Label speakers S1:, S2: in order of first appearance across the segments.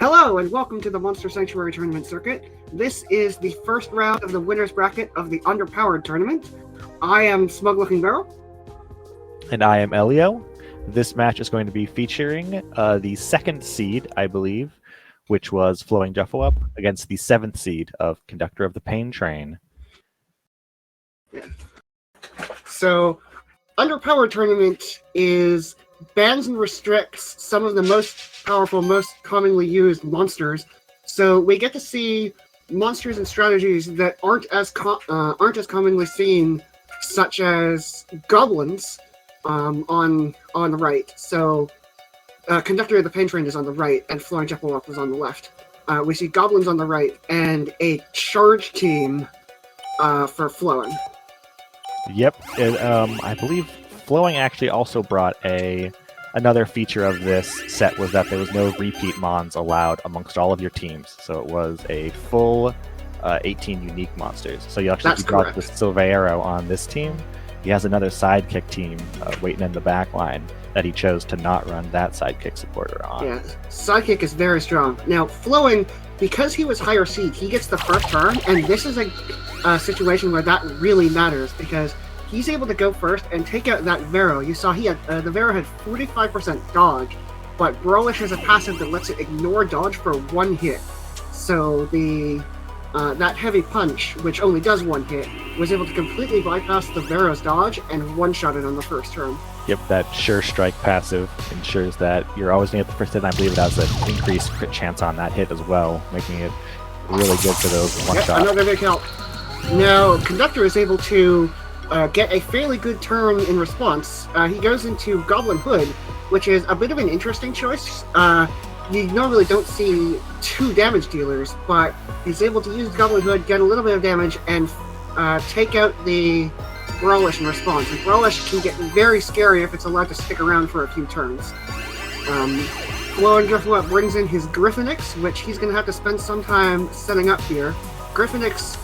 S1: Hello and welcome to the Monster Sanctuary Tournament Circuit. This is the first round of the winner's bracket of the Underpowered Tournament. I am Smug Looking Barrel.
S2: And I am Ellio. This match is going to be featuring the second seed, I believe, which was FlowingJuffowup, against the seventh seed of ConductorOfThePainTrain.
S1: Yeah. So, Underpowered Tournament bans and restricts some of the most powerful, most commonly used monsters. So we get to see monsters and strategies that aren't as commonly seen, such as goblins on the right. So Conductor of the Paintrain is on the right, and FlowingJuffowup is on the left. We see goblins on the right, and a charge team for Flowing.
S2: Yep, I believe Flowing actually also brought another feature of this set was that there was no repeat mons allowed amongst all of your teams. So it was a full 18 unique monsters. So you actually brought the Silvero on this team. He has another sidekick team waiting in the back line that he chose to not run that sidekick supporter on. Yeah,
S1: sidekick is very strong. Now, Flowing, because he was higher seed, he gets the first turn, and this is a situation where that really matters because he's able to go first and take out that Vero. You saw he had the Vero had 45% dodge, but Brawlish has a passive that lets it ignore dodge for one hit. So the that heavy punch, which only does one hit, was able to completely bypass the Vero's dodge and one-shot it on the first turn.
S2: Yep, that Sure Strike passive ensures that you're always going to get the first hit, and I believe it has an increased crit chance on that hit as well, making it really good for those one-shots.
S1: Yep, another big help. Now, Conductor is able to get a fairly good turn in response. He goes into Goblin Hood, which is a bit of an interesting choice. You normally don't see two damage dealers, but he's able to use Goblin Hood, get a little bit of damage, and take out the Brawlish in response. And Brawlish can get very scary if it's allowed to stick around for a few turns. FlowingJuffowup brings in his Gryphonix, which he's going to have to spend some time setting up here. Gryphonix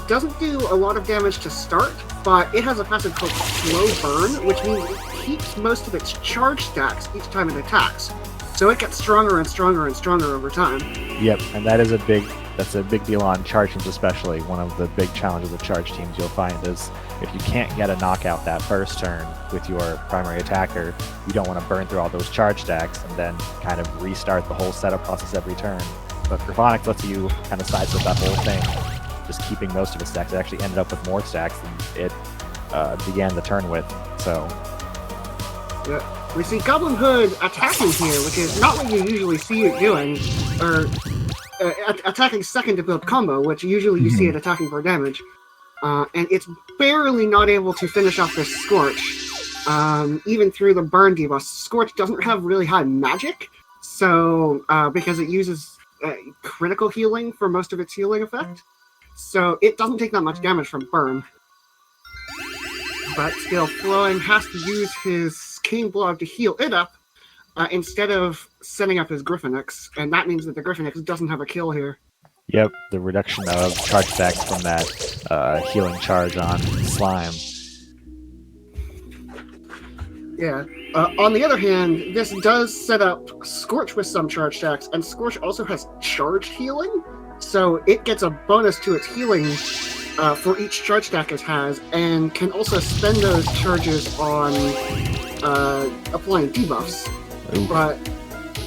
S1: doesn't do a lot of damage to start, but it has a passive called Slow Burn, which means it keeps most of its charge stacks each time it attacks. So it gets stronger and stronger and stronger over time.
S2: Yep, and that's a big deal on charge teams especially. One of the big challenges of charge teams you'll find is if you can't get a knockout that first turn with your primary attacker, you don't want to burn through all those charge stacks and then kind of restart the whole setup process every turn. But Gryphonix lets you kind of sidestep that whole thing, just keeping most of its stacks. It actually ended up with more stacks than it began the turn with. So
S1: yeah. We see Goblin Hood attacking here, which is not what you usually see it doing, or attacking second to build combo, which usually you see it attacking for damage. And it's barely not able to finish off this Scorch, even through the burn debuff. Scorch doesn't have really high magic, so because it uses critical healing for most of its healing effect. So it doesn't take that much damage from burn. But still, Flowing has to use his King Blob to heal it up instead of setting up his Gryphonix, and that means that the Gryphonix doesn't have a kill here.
S2: Yep, the reduction of charge stacks from that healing charge on Slime.
S1: Yeah. On the other hand, this does set up Scorch with some charge stacks, and Scorch also has charged healing, so it gets a bonus to its healing for each charge stack it has, and can also spend those charges on applying debuffs.
S2: Ooh.
S1: But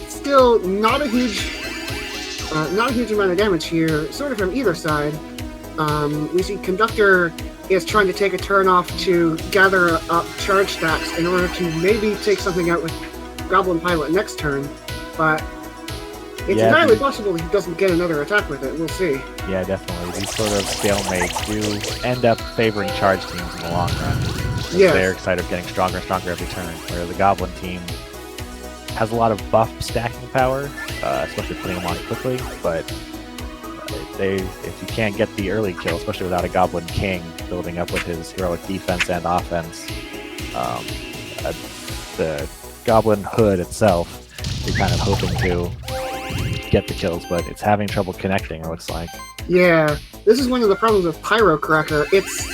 S1: still, not a huge amount of damage here, sort of from either side. We see Conductor is trying to take a turn off to gather up charge stacks in order to maybe take something out with Goblin Pilot next turn, but it's entirely possible he doesn't get another attack with it. We'll see.
S2: Yeah, definitely. These sort of stalemates do end up favoring charge teams in the long run.
S1: Yes.
S2: They're excited of getting stronger and stronger every turn, where the Goblin team has a lot of buff stacking power, especially putting them on quickly, but if you can't get the early kill, especially without a Goblin King building up with his heroic defense and offense, the Goblin Hood itself, you're kind of hoping to get the kills, but it's having trouble connecting, it looks like.
S1: Yeah, this is one of the problems with Pyrocracker. It's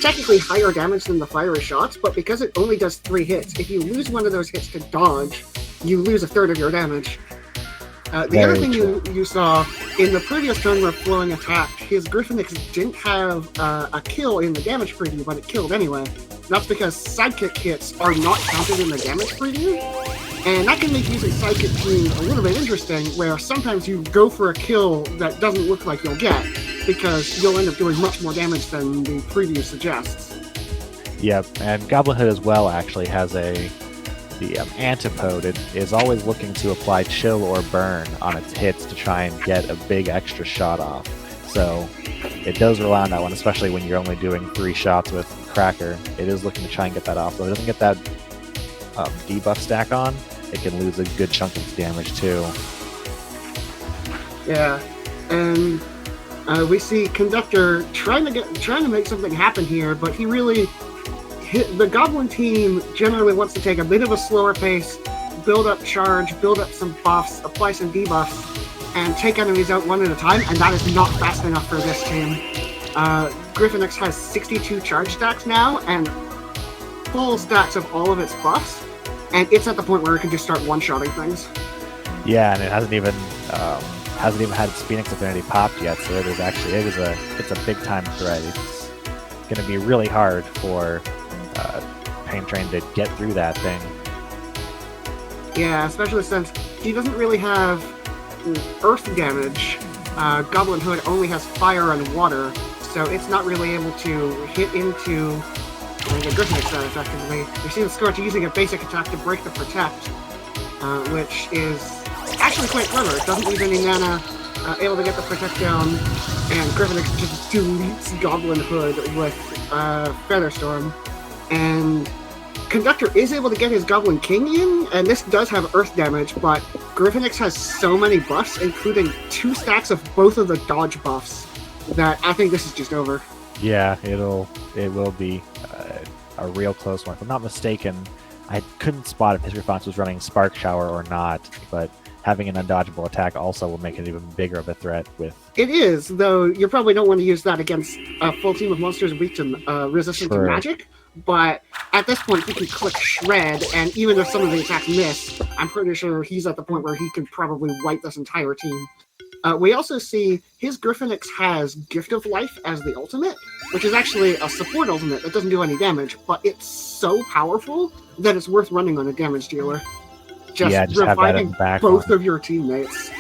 S1: technically higher damage than the fiery shots, but because it only does 3 hits, if you lose one of those hits to dodge, you lose a third of your damage. The other thing you saw in the previous turn where Flowing attacked, his Gryphonix didn't have a kill in the damage preview, but it killed anyway. That's because sidekick hits are not counted in the damage preview, and that can make using sidekick teams a little bit interesting, where sometimes you go for a kill that doesn't look like you'll get, because you'll end up doing much more damage than the preview suggests.
S2: Yep, and Goblin Hood as well actually has the Antipode. It is always looking to apply chill or burn on its hits to try and get a big extra shot off. So it does rely on that one, especially when you're only doing 3 shots with Cracker. It is looking to try and get that off. So if it doesn't get that debuff stack on, it can lose a good chunk of its damage too.
S1: Yeah, and we see Conductor trying to make something happen here, but he really the Goblin team generally wants to take a bit of a slower pace, build up charge, build up some buffs, apply some debuffs, and take enemies out one at a time, and that is not fast enough for this team. Gryphonix has 62 charge stacks now, and full stacks of all of its buffs, and it's at the point where it can just start one-shotting things.
S2: Yeah, and it hasn't even had its Phoenix Affinity popped yet, so it's a big time threat. It's going to be really hard for Paintrain to get through that thing.
S1: Yeah, especially since he doesn't really have earth damage. Goblin Hood only has fire and water, so it's not really able to hit into the Gryphonix that effectively. You see the Scorch using a basic attack to break the Protect, which is actually quite clever. It doesn't use any mana, able to get the Protect down, and Gryphonix just deletes Goblin Hood with Featherstorm. And Conductor is able to get his Goblin King in, and this does have earth damage, but Gryphonix has so many buffs, including 2 stacks of both of the dodge buffs, that I think this is just over.
S2: Yeah, it will be a real close one. If I'm not mistaken, I couldn't spot if his response was running Spark Shower or not, but having an undodgeable attack also will make it even bigger of a threat with...
S1: It is, though you probably don't want to use that against a full team of monsters weak to resistant to magic. But at this point, he can click Shred, and even if some of the attacks miss, I'm pretty sure he's at the point where he can probably wipe this entire team. We also see his Gryphonix has Gift of Life as the ultimate, which is actually a support ultimate that doesn't do any damage, but it's so powerful that it's worth running on a damage dealer. Just reviving both of your teammates.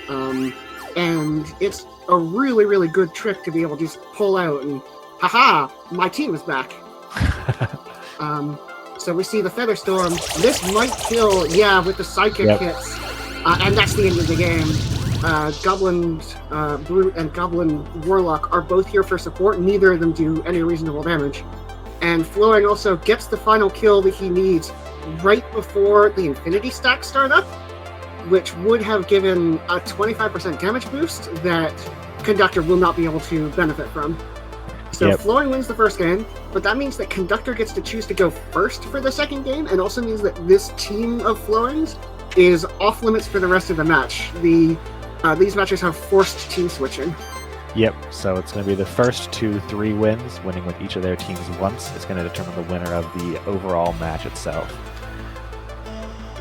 S1: And it's a really, really good trick to be able to just pull out and, haha, my team is back. So we see the Featherstorm. This might kill, with the Psychic hits, and that's the end of the game. Goblin Brute and Goblin Warlock are both here for support. Neither of them do any reasonable damage. And Flowing also gets the final kill that he needs right before the Infinity stacks start up, which would have given a 25% damage boost that Conductor will not be able to benefit from. So Flowing wins the first game, but that means that Conductor gets to choose to go first for the second game, and also means that this team of Flowings is off limits for the rest of the match. These matches have forced team switching.
S2: Yep, so it's going to be the first 2-3 wins, winning with each of their teams once. It's going to determine the winner of the overall match itself.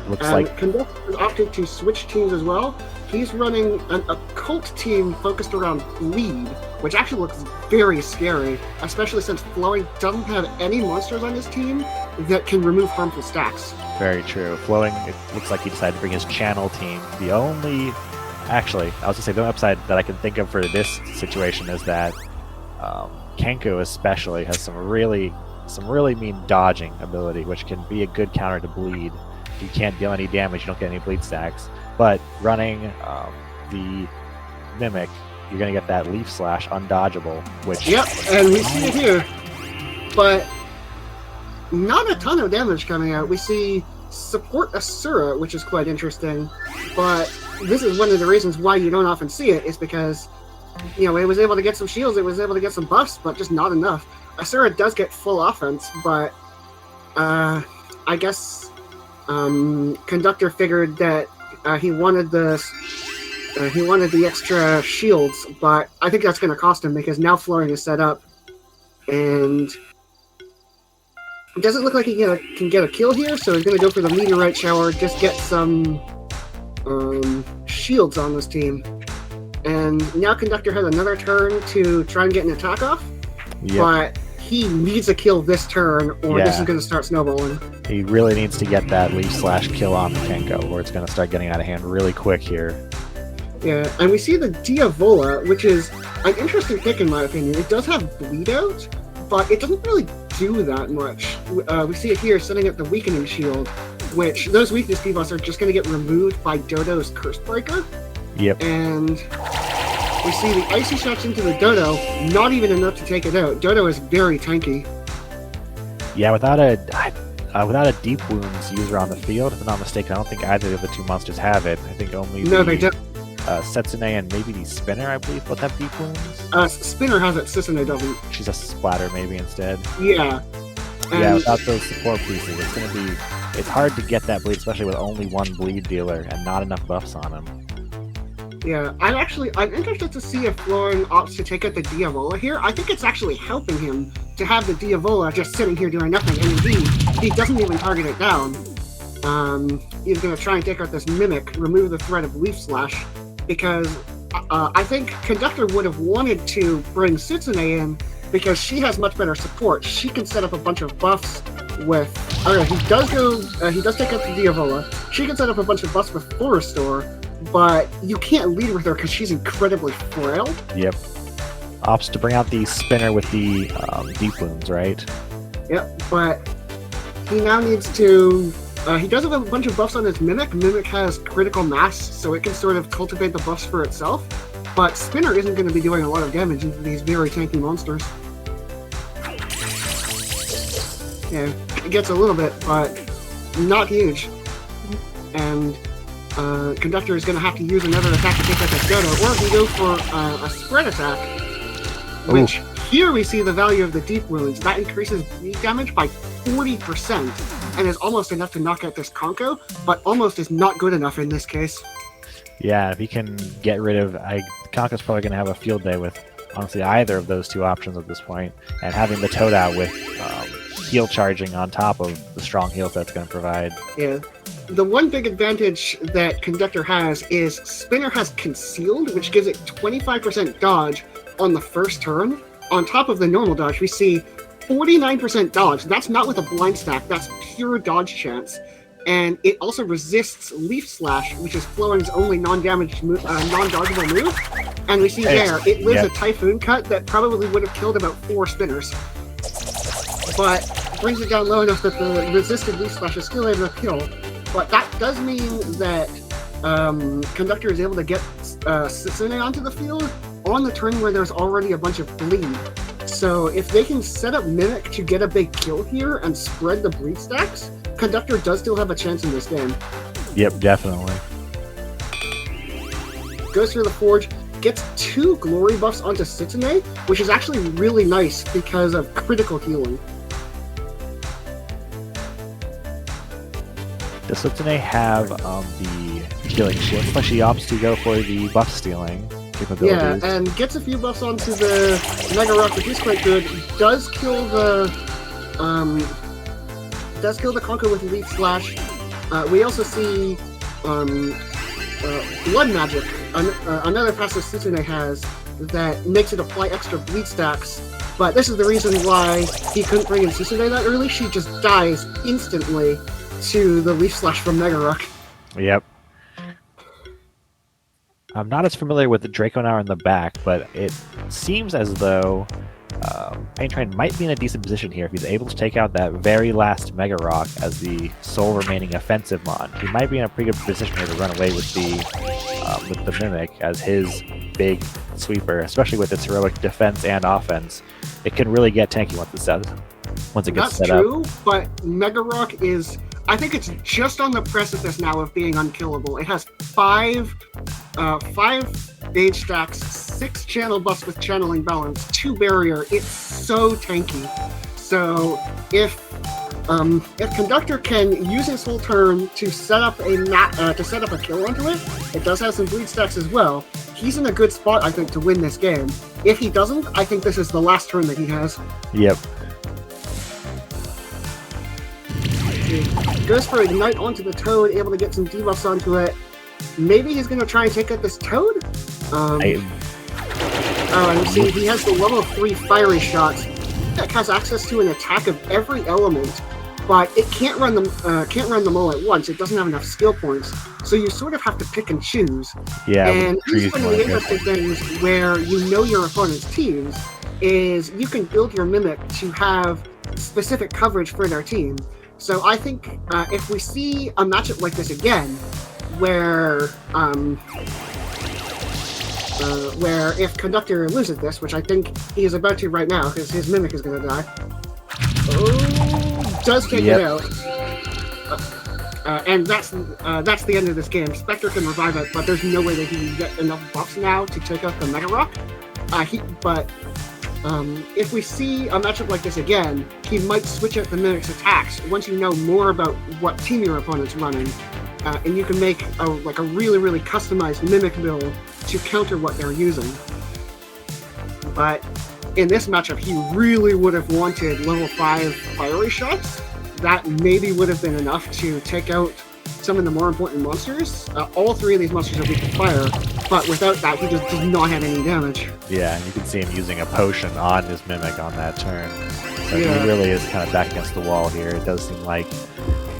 S2: Looks like
S1: Conductor opted to switch teams as well. He's running an occult team focused around Bleed, which actually looks very scary, especially since Flowing doesn't have any monsters on his team that can remove harmful stacks.
S2: Very true. Flowing, it looks like he decided to bring his channel team. The only upside that I can think of for this situation is that Kenku especially has some really mean dodging ability, which can be a good counter to Bleed. You can't deal any damage, you don't get any bleed stacks. But running the Mimic, you're going to get that Leaf Slash undodgeable, which...
S1: Yep, and we see it here. But not a ton of damage coming out. We see Support Asura, which is quite interesting. But this is one of the reasons why you don't often see it, is because, it was able to get some shields, it was able to get some buffs, but just not enough. Asura does get full offense, but I guess... Conductor figured that he wanted the extra shields, but I think that's going to cost him because now Flooring is set up, and it doesn't look like he can get a kill here. So he's going to go for the Meteorite Shower, just get some shields on this team. And now Conductor has another turn to try and get an attack off.
S2: Yep.
S1: But he needs a kill this turn, or this is going to start snowballing.
S2: He really needs to get that leaf/kill on the Kenko, or it's going to start getting out of hand really quick here.
S1: Yeah, and we see the Diavola, which is an interesting pick in my opinion. It does have bleed out, but it doesn't really do that much. We see it here setting up the weakening shield, which those weakness debuffs are just going to get removed by Dodo's Curse Breaker.
S2: Yep.
S1: And we see the Icy Shots into the Dodo, not even enough to take it out. Dodo is very tanky.
S2: Yeah, without a Deep Wounds user on the field, if I'm not mistaken, I don't think either of the two monsters have it. I think only
S1: they don't.
S2: Setsune and maybe the Spinner, I believe, both have Deep Wounds.
S1: Spinner has it, Setsune doesn't.
S2: She's a splatter maybe instead.
S1: Yeah.
S2: Yeah, without those support pieces, it's hard to get that bleed, especially with only one bleed dealer and not enough buffs on him.
S1: Yeah, I'm interested to see if Flooring opts to take out the Diavola here. I think it's actually helping him to have the Diavola just sitting here doing nothing, and indeed, he doesn't even target it down. He's going to try and take out this Mimic, remove the threat of Leaf Slash, because I think Conductor would have wanted to bring Setsune in, because she has much better support. She can set up a bunch of buffs with... he does take out the Diavola. She can set up a bunch of buffs with Full Restore, but you can't lead with her because she's incredibly frail.
S2: Yep. Opts to bring out the Spinner with the Deep Wounds, right?
S1: Yep, but he now needs to... he does have a bunch of buffs on his Mimic. Mimic has critical mass, so it can sort of cultivate the buffs for itself. But Spinner isn't going to be doing a lot of damage into these very tanky monsters. Yeah, it gets a little bit, but not huge. And Conductor is going to have to use another attack to take out the Dodo, or he can go for a spread attack, which here we see the value of the Deep Wounds. That increases bleed damage by 40%, and is almost enough to knock out this Conko, but almost is not good enough in this case.
S2: Yeah, if he can get rid of... Conko's probably going to have a field day with, honestly, either of those two options at this point, and having the Toad out with heal charging on top of the strong heals that's going to provide.
S1: Yeah. The one big advantage that Conductor has is Spinner has Concealed, which gives it 25% dodge on the first turn. On top of the normal dodge, we see 49% dodge. That's not with a blind stack, that's pure dodge chance. And it also resists Leaf Slash, which is Flowing's only non-dodgeable move. And we see there, it lives a Typhoon Cut that probably would have killed about 4 Spinners. But brings it down low enough that the resisted Leaf Slash is still able to kill. But that does mean that Conductor is able to get Setsune onto the field on the turn where there's already a bunch of bleed. So if they can set up Mimic to get a big kill here and spread the bleed stacks, Conductor does still have a chance in this game.
S2: Yep, definitely.
S1: Goes through the Forge, gets 2 glory buffs onto Setsune, which is actually really nice because of critical healing.
S2: Does Setsune have the healing shield? But she opts to go for the buff stealing capabilities.
S1: Yeah, and gets a few buffs onto the Mega Rock, which is quite good. Does kill the Conko with Leaf Slash. We also see Blood Magic, another passive Setsune has that makes it apply extra bleed stacks. But this is the reason why he couldn't bring in Setsune that early. She just dies instantly to the Leaf Slash from Mega Rock.
S2: Yep. I'm not as familiar with the Dracomer in the back, but it seems as though PainTrain might be in a decent position here if he's able to take out that very last Mega Rock as the sole remaining offensive mon. He might be in a pretty good position here to run away with the Mimic as his big sweeper, especially with its heroic defense and offense. It can really get tanky once it gets set up.
S1: That's true, but Mega Rock is... I think it's just on the precipice now of being unkillable. It has 5 Age stacks, 6 channel buffs with channeling balance, 2 barrier. It's so tanky. So if Conductor can use his whole turn to set up a kill onto it, it does have some bleed stacks as well. He's in a good spot, I think, to win this game. If he doesn't, I think this is the last turn that he has.
S2: Yep.
S1: Goes for Ignite onto the Toad, able to get some debuffs onto it. maybe he's going to try and take out this Toad. And see, he has the level 3 fiery shots that has access to an attack of every element, but it can't run them all at once. It doesn't have enough skill points, so you sort of have to pick and choose.
S2: Yeah,
S1: and here's one of the interesting things where you know your opponent's teams is you can build your Mimic to have specific coverage for their team. So I think if we see a matchup like this again, where if Conductor loses this, which I think he is about to right now because his Mimic is going to die. Oh, does take it out. And that's the end of this game. Spectre can revive it, but there's no way that he can get enough buffs now to take out the Mega Rock. If we see a matchup like this again, he might switch out the Mimic's attacks once you know more about what team your opponent's running. And you can make a really, really customized Mimic build to counter what they're using. But in this matchup, he really would have wanted level 5 fiery shots. That maybe would have been enough to take out some of the more important monsters. All 3 of these monsters are weak to fire, but without that, he just does not have any damage.
S2: Yeah, and you can see him using a potion on his Mimic on that turn. So he really is kind of back against the wall here. It does seem like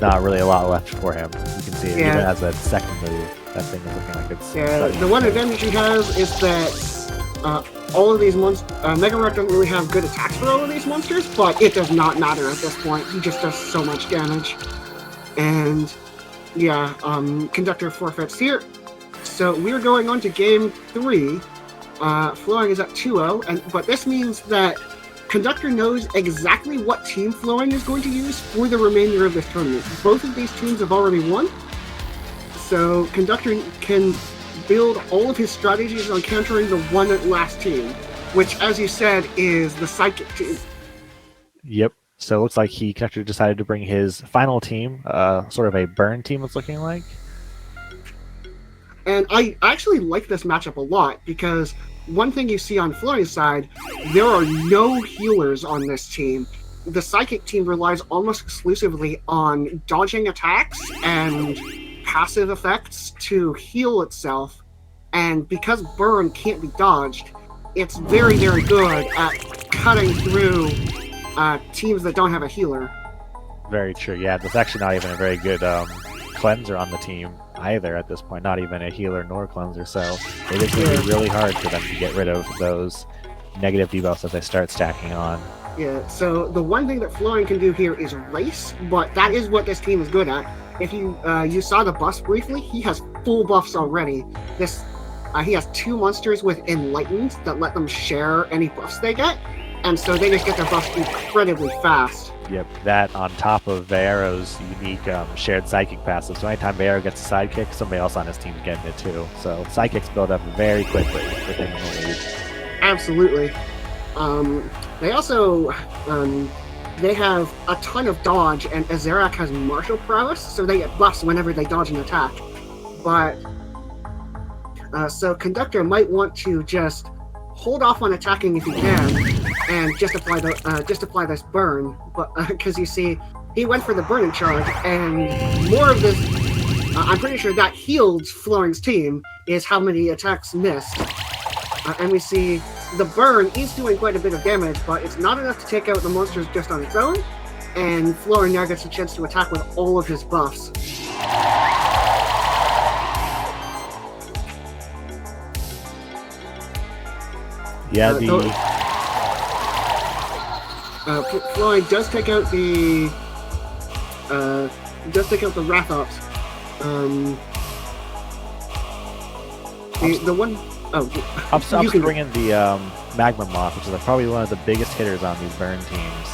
S2: not really a lot left for him. You can see it even as a second move. That thing is looking like it's...
S1: Yeah, the one advantage he has is that all of these monsters... Mega Rock doesn't really have good attacks for all of these monsters, but it does not matter at this point. He just does so much damage. And yeah, Conductor forfeits here. So we're going on to game 3. Flowing is at 2-0, but this means that Conductor knows exactly what team Flowing is going to use for the remainder of this tournament. Both of these teams have already won, so Conductor can build all of his strategies on countering the one last team, which, as you said, is the Psychic team.
S2: Yep. So it looks like Conductor decided to bring his final team, sort of a burn team it's looking like.
S1: And I actually like this matchup a lot, because one thing you see on Flowing's side, there are no healers on this team. The Psychic team relies almost exclusively on dodging attacks and passive effects to heal itself, and because Burn can't be dodged, it's very, very good at cutting through teams that don't have a healer.
S2: Very true, yeah. There's actually not even a very good cleanser on the team either at this point, not even a healer nor cleanser, so it is going to be really hard for them to get rid of those negative debuffs as they start stacking on.
S1: Yeah, so the one thing that Flowing can do here is race, but that is what this team is good at. If you saw the buffs briefly, he has full buffs already. He has 2 monsters with Enlightened that let them share any buffs they get, and so they just get their buffs incredibly fast.
S2: Yep, that on top of Viero's unique shared Psychic passive. So anytime Viero gets a sidekick, somebody else on his team is getting it too. So Psychics build up very quickly within the lead.
S1: Absolutely. They also they have a ton of dodge, and Azarak has martial prowess, so they get buffs whenever they dodge an attack. But so Conductor might want to just hold off on attacking if he can, and just apply this burn. But because you see, he went for the burning charge, and more of this. I'm pretty sure that healed Flowing's team is how many attacks missed. And we see the burn is doing quite a bit of damage, but it's not enough to take out the monsters just on its own. And Flowing now gets a chance to attack with all of his buffs.
S2: Yeah,
S1: Flowing does take out the Rathops. The one.
S2: Up's bringing the Magma Moth, which is probably one of the biggest hitters on these burn teams.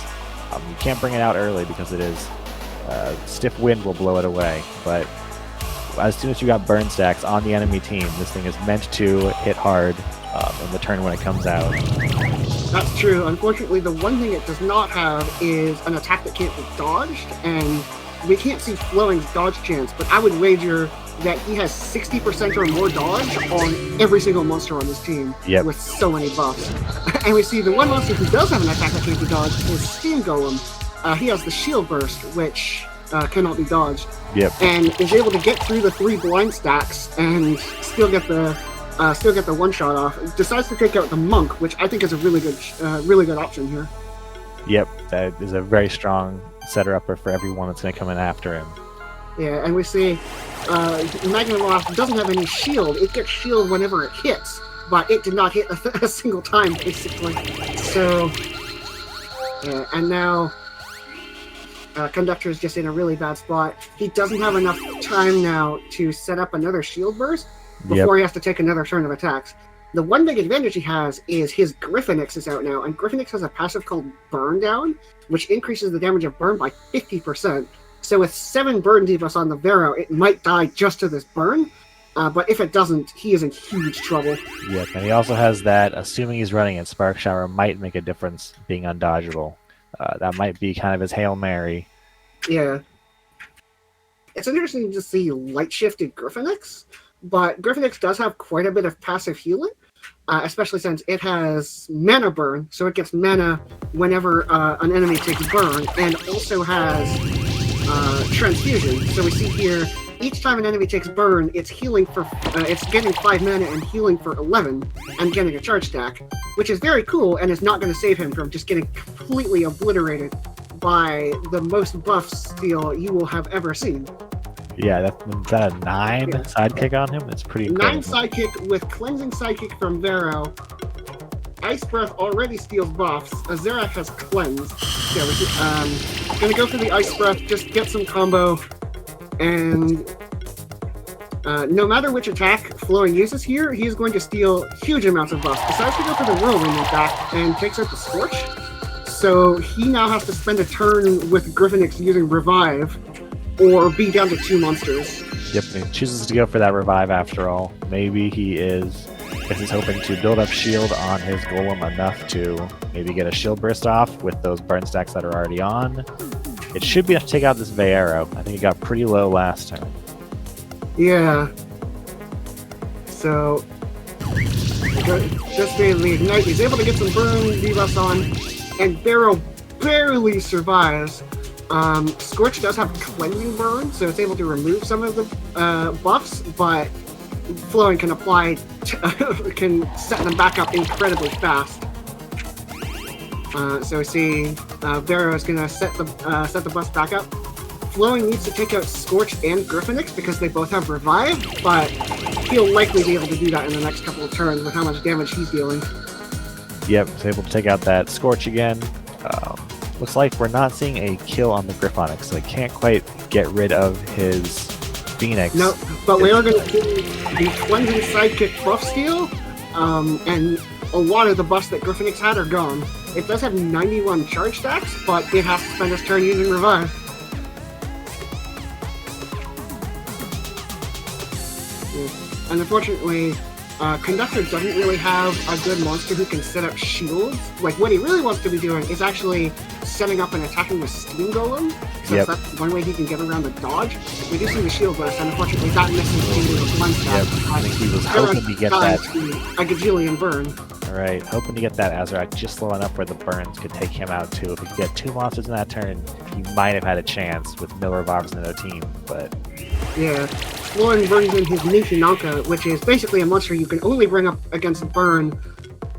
S2: You can't bring it out early because it is stiff wind will blow it away. But as soon as you got burn stacks on the enemy team, this thing is meant to hit hard in the turn when it comes out.
S1: That's true. Unfortunately, the one thing it does not have is an attack that can't be dodged, and we can't see Flowing's dodge chance, but I would wager that he has 60% or more dodge on every single monster on this team with so many buffs. And we see the one monster who does have an attack that can't be dodged is Steam Golem. He has the Shield Burst, which cannot be dodged.
S2: Yep.
S1: And is able to get through the 3 blind stacks and still get the one shot off. Decides to take out the monk, which I think is a really good option here.
S2: Yep, that is a very strong setter-upper for everyone that's going to come in after him.
S1: Yeah, and we see Magnavox doesn't have any shield. It gets shield whenever it hits, but it did not hit a single time, basically. So, yeah, and now Conductor is just in a really bad spot. He doesn't have enough time now to set up another shield burst before he has to take another turn of attacks. The one big advantage he has is his Gryphonix is out now, and Gryphonix has a passive called Burn Down, which increases the damage of burn by 50%. So with 7 burn debuffs on the Vero, it might die just to this burn, but if it doesn't, he is in huge trouble.
S2: Yep, and he also has that, assuming he's running it, Spark Shower might make a difference being undodgeable. That might be kind of his Hail Mary.
S1: Yeah. It's interesting to see light-shifted Gryphonix, but Gryphonix does have quite a bit of passive healing, especially since it has mana burn, so it gets mana whenever an enemy takes burn, and also has transfusion. So we see here, each time an enemy takes burn, it's healing for it's getting 5 mana and healing for 11, and getting a charge stack, which is very cool and is not going to save him from just getting completely obliterated by the most buff steal you will have ever seen.
S2: Yeah, is that a 9 sidekick on him? It's pretty incredible. 9
S1: sidekick with cleansing sidekick from Vero. Ice Breath already steals buffs. Azerac has cleanse. Yeah, we're gonna go for the Ice Breath, just get some combo, and no matter which attack Flowing uses here, he's going to steal huge amounts of buffs. Decides to go for the Whirlwind attack and takes out the Scorch. So he now has to spend a turn with Gryphonix using Revive, or be down to 2 monsters.
S2: Yep, and he chooses to go for that Revive after all. Maybe he's hoping to build up shield on his Golem enough to maybe get a shield burst off with those burn stacks that are already on. It should be enough to take out this Vero. I think he got pretty low last time.
S1: Yeah. So, just the Ignite, he's able to get some burn debuffs on, and Vero barely survives. Scorch does have Cleansing Burn, so it's able to remove some of the buffs, but Flowing can can set them back up incredibly fast. So we see Vero is going to set the buffs back up. Flowing needs to take out Scorch and Gryphonix because they both have Revive, but he'll likely be able to do that in the next couple of turns with how much damage he's dealing.
S2: Yep, he's able to take out that Scorch again. Looks like we're not seeing a kill on the Gryphonix, so they can't quite get rid of his Phoenix.
S1: No, but we are going to do the cleansing sidekick buff steal, and a lot of the buffs that Gryphonix had are gone. It does have 91 charge stacks, but it has to spend its turn using Revive. Yeah. And unfortunately, Conductor doesn't really have a good monster who can set up shields. Like, what he really wants to be doing is actually setting up and attacking with Steam Golem, because that's one way he can get around the dodge. Reducing the shield burst, and unfortunately that misses into the one stack.
S2: I think he was hoping to get that.
S1: A gajillion burn.
S2: Alright, hoping to get that Azrak just low enough where the burns could take him out too. If he could get 2 monsters in that turn, he might have had a chance with no Revives and no team, but...
S1: Yeah, Flowing brings in his Ninki Nanka, which is basically a monster you can only bring up against burn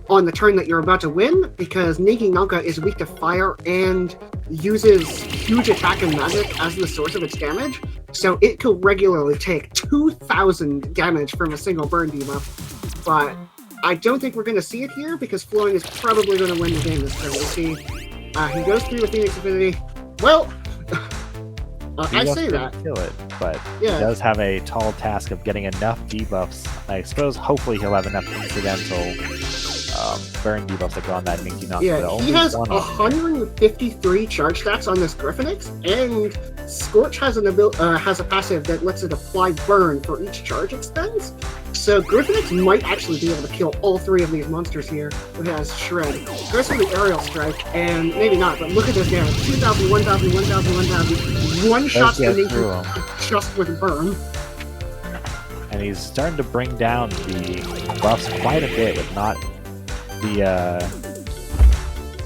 S1: on the turn that you're about to win, because Ninki Nanka is weak to fire and uses huge attack and magic as the source of its damage, so it could regularly take 2,000 damage from a single burn debuff. But I don't think we're going to see it here, because Flowing is probably going to win the game this turn. We'll see. He goes through the Phoenix Affinity. Well, I say that.
S2: Kill it, but he does have a tall task of getting enough debuffs. I suppose hopefully he'll have enough incidental burn debuffs that go on that Ninki Nanka.
S1: Yeah, he has 153 charge stacks on this Gryphonix, and Scorch has a passive that lets it apply burn for each charge it spends. So Gryphonix might actually be able to kill all 3 of these monsters here. It has Shred. Goes for the Aerial Strike, and maybe not, but look at this damage. 2,000, 1,000, 1,000, 1,000. One shot to Ninki just with burn.
S2: And he's starting to bring down the buffs quite a bit with not... The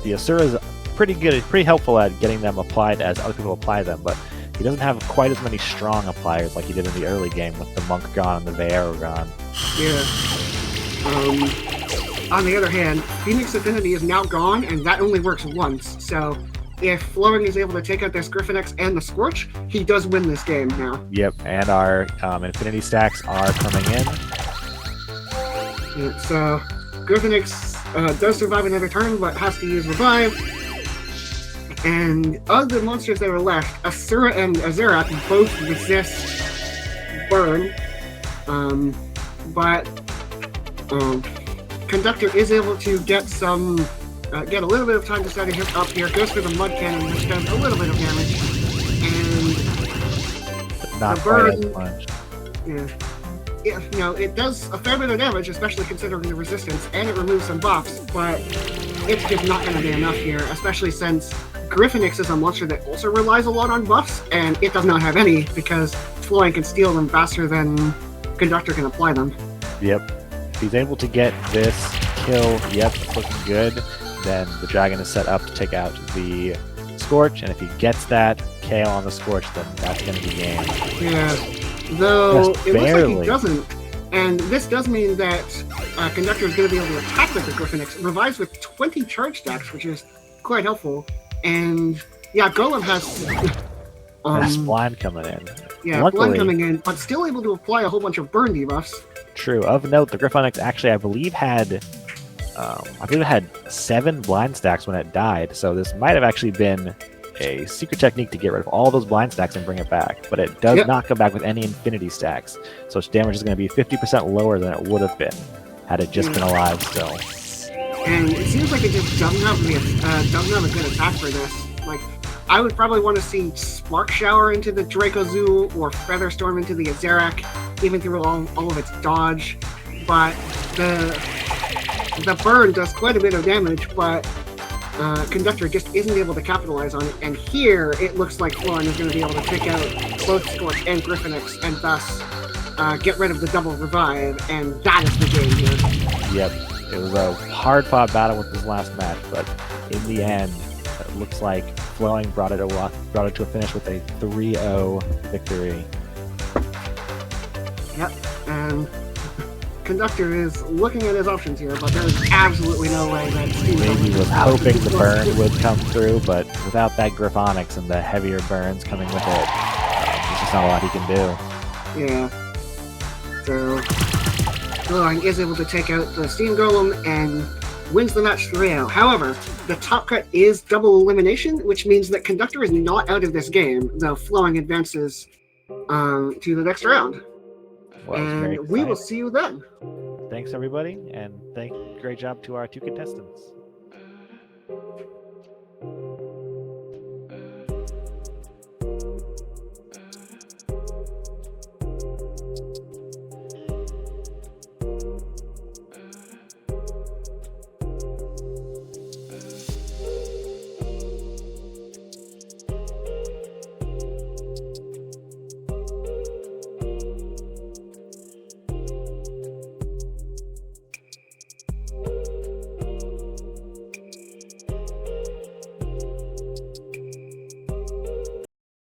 S2: Asura's pretty good, pretty helpful at getting them applied as other people apply them, but he doesn't have quite as many strong appliers like he did in the early game with the Monk gone and the Vieira gone.
S1: Yeah. On the other hand, Phoenix Affinity is now gone, and that only works once. So if Flowing is able to take out this Gryphonix and the Scorch, he does win this game now.
S2: Yep, and our Infinity stacks are coming in.
S1: Yeah, so Gryphonix does survive another turn, but has to use Revive. And of the monsters that are left, Asura and Azarak both resist Burn. But Conductor is able to get get a little bit of time to set him up here. Goes for the Mud Cannon, which does a little bit of damage. And
S2: Not
S1: the
S2: quite
S1: Burn,
S2: as much.
S1: yeah, it does a fair bit of damage, especially considering the resistance, and it removes some buffs, but it's just not going to be enough here, especially since Gryphonix is a monster that also relies a lot on buffs, and it does not have any, because Flowing can steal them faster than Conductor can apply them.
S2: Yep. If he's able to get this kill, yep, it's looking good, then the dragon is set up to take out the Scorch, and if he gets that KO on the Scorch, then that's going to be game.
S1: Yeah, though
S2: Just
S1: it looks like
S2: barely.
S1: he doesn't, and this does mean that Conductor is going to be able to attack with the Gryphonix. Revives with 20 charge stacks, which is quite helpful, and yeah, Golem has...
S2: That's blind coming in.
S1: Yeah,
S2: Luckily,
S1: blind coming in, but still able to apply a whole bunch of burn debuffs.
S2: True. Of note, the Gryphonix actually, I believe, it had 7 blind stacks when it died, so this might have actually been a secret technique to get rid of all those blind stacks and bring it back, but it does not come back with any infinity stacks, so its damage is going to be 50% lower than it would have been had it just been alive still.
S1: And it seems like it just doesn't have a good attack for this. Like, I would probably want to see Spark Shower into the Dracozul or Featherstorm into the Azarak, even through all of its dodge. But the burn does quite a bit of damage, but Conductor just isn't able to capitalize on it. And here, it looks like Flowing is going to be able to take out both Scorch and Gryphonix, and thus get rid of the double revive, and that is the game here.
S2: Yep, it was a hard-fought battle with this last match, but in the end, it looks like Flowing brought it to a finish with a 3-0 victory.
S1: Yep, and Conductor is looking at his options here, but there is absolutely no way that Steve
S2: Maybe was hoping the burn would come through, but without that Gryphonix and the heavier burns coming with it, there's just not a lot he can do.
S1: Yeah. So, Flowing is able to take out the Steam Golem and wins the match 3-0. However, the top cut is double elimination, which means that Conductor is not out of this game, though Flowing advances to the next round.
S2: Well,
S1: and we will see you then.
S2: Thanks, everybody, and great job to our 2 contestants.